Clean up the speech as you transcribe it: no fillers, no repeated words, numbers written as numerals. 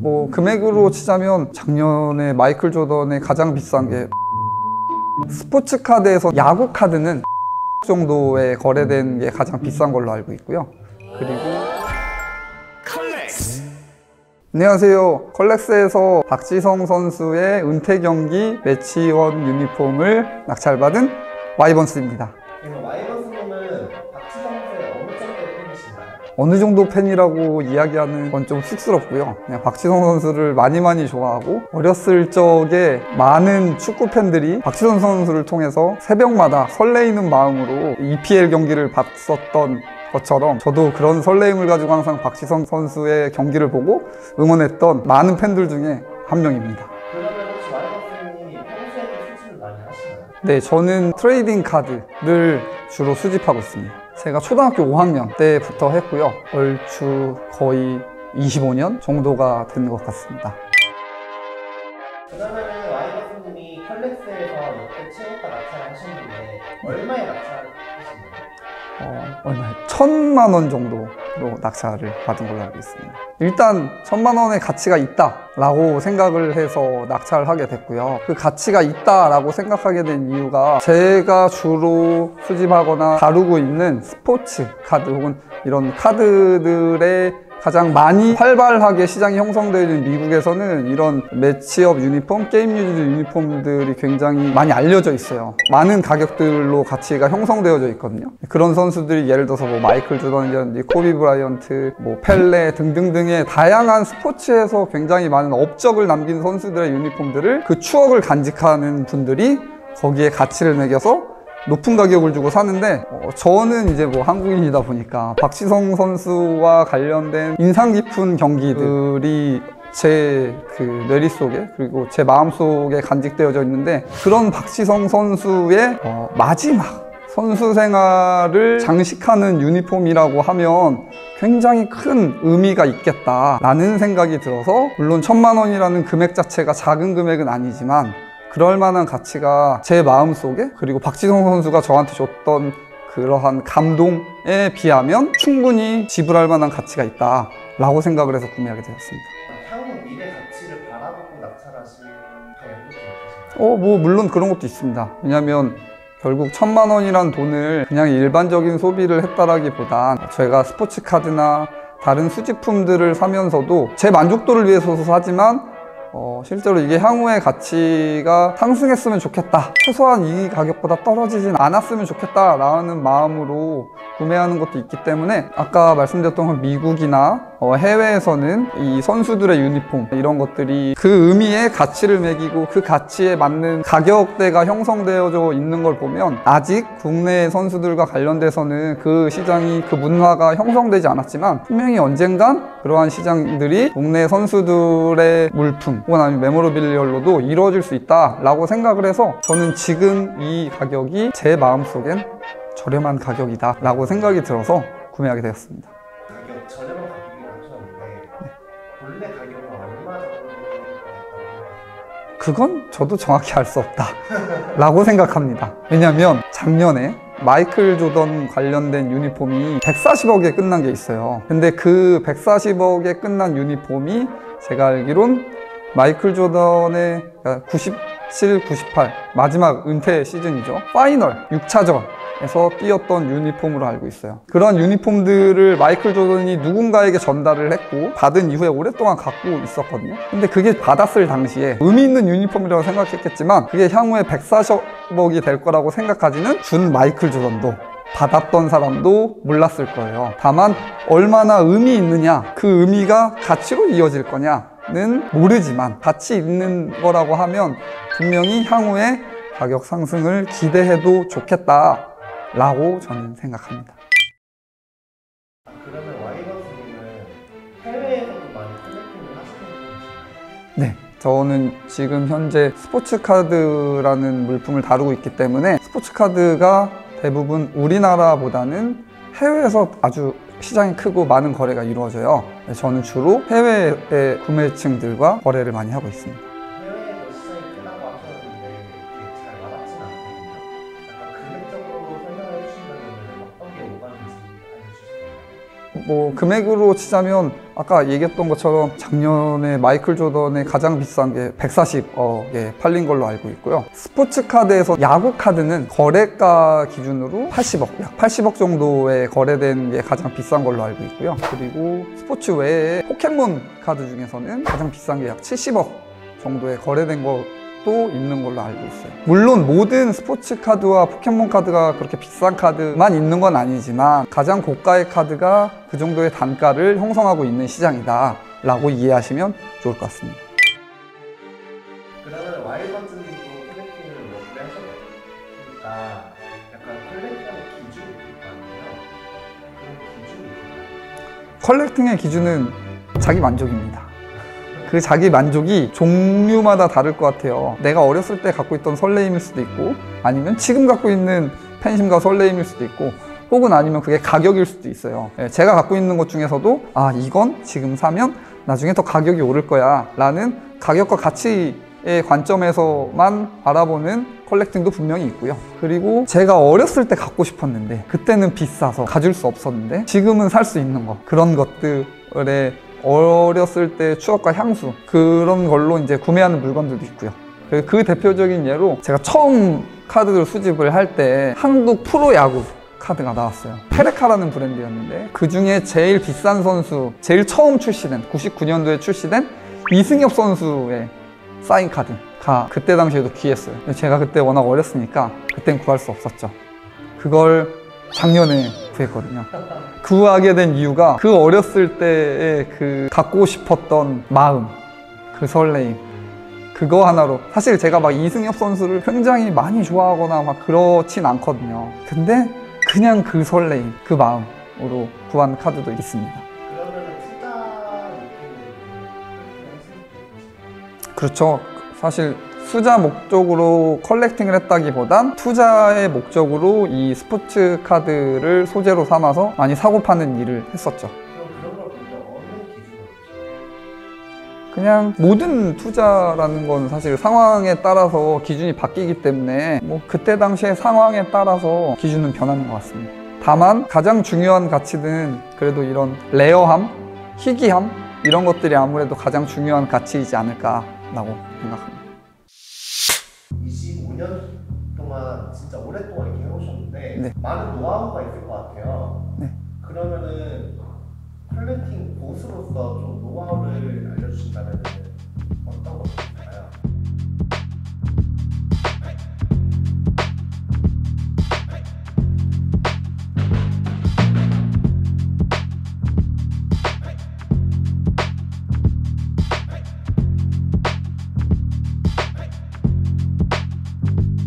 뭐 금액으로 치자면 작년에 마이클 조던의 가장 비싼 게 스포츠 카드에서 야구 카드는 정도에 거래된 게 가장 비싼 걸로 알고 있고요. 그리고 안녕하세요. 컬렉스에서 박지성 선수의 은퇴 경기 매치원 유니폼을 낙찰받은 와이번스입니다. 와이번스님은 박지성 선수의 어느 정도의 팬이신가요? 어느 정도 팬이라고 이야기하는 건 좀 쑥스럽고요. 그냥 박지성 선수를 많이 좋아하고 어렸을 적에 많은 축구 팬들이 박지성 선수를 통해서 새벽마다 설레이는 마음으로 EPL 경기를 봤었던 것처럼 저도 그런 설레임을 가지고 항상 박지성 선수의 경기를 보고 응원했던 많은 팬들 중에 한 명입니다. 그러면 혹시 와이번스님이 평소에도 수집을 많이 하시나요? 네, 저는 트레이딩 카드를 주로 수집하고 있습니다. 제가 초등학교 5학년 때부터 했고요. 얼추 거의 25년 정도가 된 것 같습니다. 그러면 와이번스님이 컬렉스에서 역대 최고가 낙찰을 하셨는데 얼마에 낙찰하셨나요? 얼마에? 1,000만 원 정도로 낙찰을 받은 걸로 알고 있습니다. 일단 1,000만 원의 가치가 있다라고 생각을 해서 낙찰을 하게 됐고요. 그 가치가 있다라고 생각하게 된 이유가 제가 주로 수집하거나 다루고 있는 스포츠 카드 혹은 이런 카드들의 가장 많이 활발하게 시장이 형성되어 있는 미국에서는 이런 매치업 유니폼, 게임 유즈 유니폼들이 굉장히 많이 알려져 있어요. 많은 가격들로 가치가 형성되어져 있거든요. 그런 선수들이 예를 들어서 뭐 마이클 조던이라든지 코비 브라이언트, 뭐 펠레 등등등의 다양한 스포츠에서 굉장히 많은 업적을 남긴 선수들의 유니폼들을 그 추억을 간직하는 분들이 거기에 가치를 매겨서 높은 가격을 주고 사는데 저는 이제 뭐 한국인이다 보니까 박지성 선수와 관련된 인상 깊은 경기들이 제 그 뇌리 속에 그리고 제 마음 속에 간직되어져 있는데 그런 박지성 선수의 마지막 선수 생활을 장식하는 유니폼이라고 하면 굉장히 큰 의미가 있겠다라는 생각이 들어서 물론 1,000만 원이라는 금액 자체가 작은 금액은 아니지만 그럴 만한 가치가 제 마음속에 그리고 박지성 선수가 저한테 줬던 그러한 감동에 비하면 충분히 지불할 만한 가치가 있다라고 생각을 해서 구매하게 되었습니다. 향후 미래 가치를 바라보고 낙찰하신 가격도 있으신가요? 뭐 물론 그런 것도 있습니다. 왜냐하면 결국 1,000만 원이란 돈을 그냥 일반적인 소비를 했다라기보단 저희가 스포츠 카드나 다른 수집품들을 사면서도 제 만족도를 위해서 사지만 실제로 이게 향후의 가치가 상승했으면 좋겠다, 최소한 이 가격보다 떨어지진 않았으면 좋겠다 라는 마음으로 구매하는 것도 있기 때문에 아까 말씀드렸던 미국이나 해외에서는 이 선수들의 유니폼 이런 것들이 그 의미에 가치를 매기고 그 가치에 맞는 가격대가 형성되어져 있는 걸 보면 아직 국내 선수들과 관련돼서는 그 시장이 그 문화가 형성되지 않았지만 분명히 언젠간 그러한 시장들이 국내 선수들의 물품 혹은 아니면 메모러빌리얼로도 이루어질 수 있다라고 생각을 해서 저는 지금 이 가격이 제 마음속엔 저렴한 가격이다 라고 생각이 들어서 구매하게 되었습니다. 가격 저렴한 가격이라고 하셨는데 본래 가격은 얼마 정도 나왔다고 그건 저도 정확히 알 수 없다 라고 생각합니다. 왜냐면 작년에 마이클 조던 관련된 유니폼이 140억에 끝난 게 있어요. 근데 그 140억에 끝난 유니폼이 제가 알기론 마이클 조던의 97, 98 마지막 은퇴 시즌이죠. 파이널 6차전에서 뛰었던 유니폼으로 알고 있어요. 그런 유니폼들을 마이클 조던이 누군가에게 전달을 했고 받은 이후에 오랫동안 갖고 있었거든요. 근데 그게 받았을 당시에 의미 있는 유니폼이라고 생각했겠지만 그게 향후에 140억이 될 거라고 생각하지는 준 마이클 조던도 받았던 사람도 몰랐을 거예요. 다만 얼마나 의미 있느냐, 그 의미가 가치로 이어질 거냐는 모르지만 가치 있는 거라고 하면 분명히 향후에 가격 상승을 기대해도 좋겠다라고 저는 생각합니다. 그러면 와이번스님은 해외에서도 많이 컬렉팅을 하시는 편이신가요? 네, 저는 지금 현재 스포츠카드라는 물품을 다루고 있기 때문에 스포츠카드가 대부분 우리나라보다는 해외에서 아주 시장이 크고 많은 거래가 이루어져요. 저는 주로 해외의 구매층들과 거래를 많이 하고 있습니다. 해외에서 시장이 크다고 하셨는데 이게 잘 와닿진 않거든요. 약간 금액적으로 설명해 주신다면 어떤 게 오가는지 알려주실 수 있나요? 뭐 금액으로 치자면 아까 얘기했던 것처럼 작년에 마이클 조던의 가장 비싼 게 140억에 팔린 걸로 알고 있고요. 스포츠 카드에서 야구 카드는 거래가 기준으로 80억, 약 80억 정도에 거래된 게 가장 비싼 걸로 알고 있고요. 그리고 스포츠 외에 포켓몬 카드 중에서는 가장 비싼 게 약 70억 정도에 거래된 것도 있는 걸로 알고 있어요. 물론 모든 스포츠 카드와 포켓몬 카드가 그렇게 비싼 카드만 있는 건 아니지만 가장 고가의 카드가 그 정도의 단가를 형성하고 있는 시장이다 라고 이해하시면 좋을 것 같습니다. 그러면 와이번즈님도 컬렉팅을 오래 하셨으니까 약간 컬렉팅하는 기준이 있거든요. 그런 기준이 있나요? 컬렉팅의 기준은 자기 만족입니다. 그 자기 만족이 종류마다 다를 것 같아요. 내가 어렸을 때 갖고 있던 설레임일 수도 있고 아니면 지금 갖고 있는 팬심과 설레임일 수도 있고 혹은 아니면 그게 가격일 수도 있어요. 제가 갖고 있는 것 중에서도 아 이건 지금 사면 나중에 더 가격이 오를 거야 라는 가격과 가치의 관점에서만 바라보는 컬렉팅도 분명히 있고요. 그리고 제가 어렸을 때 갖고 싶었는데 그때는 비싸서 가질 수 없었는데 지금은 살 수 있는 것, 그런 것들의 어렸을 때 추억과 향수, 그런 걸로 이제 구매하는 물건들도 있고요. 그 대표적인 예로 제가 처음 카드를 수집을 할 때 한국 프로야구 카드가 나왔어요. 페레카라는 브랜드였는데 그 중에 제일 비싼 선수, 제일 처음 출시된 99년도에 출시된 이승엽 선수의 사인 카드가 그때 당시에도 귀했어요. 제가 그때 워낙 어렸으니까 그땐 구할 수 없었죠. 그걸 작년에 구했거든요. 구하게 된 이유가 그 어렸을 때의 그 갖고 싶었던 마음, 그 설레임, 그거 하나로. 사실 제가 막 이승엽 선수를 굉장히 많이 좋아하거나 막 그렇진 않거든요. 근데 그냥 그 설레임, 그 마음으로 구한 카드도 있습니다. 그러면 투자 느낌이 그렇죠. 사실 투자 목적으로 컬렉팅을 했다기보단 투자의 목적으로 이 스포츠 카드를 소재로 삼아서 많이 사고 파는 일을 했었죠. 그런 걸 볼 때 어느 기준으로 보세요? 그냥 모든 투자라는 건 사실 상황에 따라서 기준이 바뀌기 때문에 뭐 그때 당시의 상황에 따라서 기준은 변하는 것 같습니다. 다만 가장 중요한 가치는 그래도 이런 레어함, 희귀함 이런 것들이 아무래도 가장 중요한 가치이지 않을까라고 생각합니다. 25년 동안 진짜 오랫동안 이렇게 해오셨는데 네. 많은 노하우가 있을 것 같아요. 네. 그러면은 컬렉팅 고수로서 좀 노하우를 알려주신다면